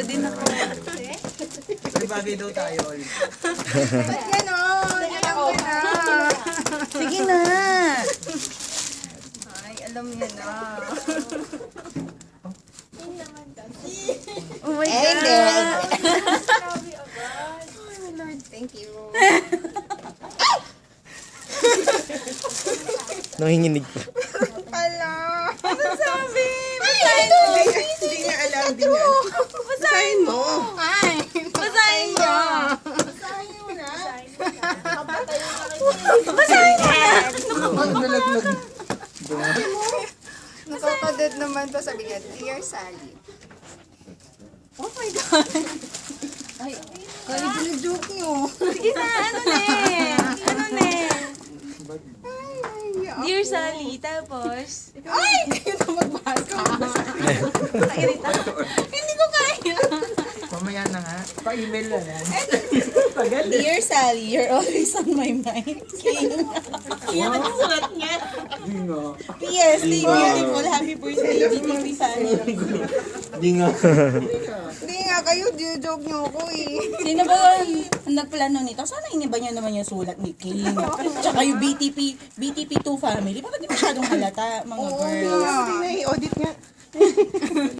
din ako. May bagay daw tayo. Ba't gano'n? Alam ko na. Sige na. Ay, alam niya na. Oh my God. Oh my Lord, thank you. Nanginginig pa. Hala. Ano sabi? Basahin mo. Hindi niya alam. Hindi niya alam. Basahin mo. Ay. Basahin mo. Basahin mo na. Basahin mo na. Ang nalaglag. Nakakadet naman to. Sabi niya, Dear Sally. Oh my God. Ay, kaya joke niyo. Sige na, ano ne? Ano ne? Dear Sally, tapos, Ay! Kayo na magbasa. Nakairita. Hindi ko kaya. Mamaya na nga. Pa-email na yan. Dear Sally, you're always on my mind. King. yan ang sulat niya. P.S. Stay beautiful. Happy birthday, GTP Sally. Hindi nga. Hindi nga kayo, joke niyo ako eh. Sino ba ang nagplano nito? Sana iniba niyo naman yung sulat ni King. Tsaka yung BTP2 family. Bakit di masyadong halata, mga girls? Hindi na i-audit niya.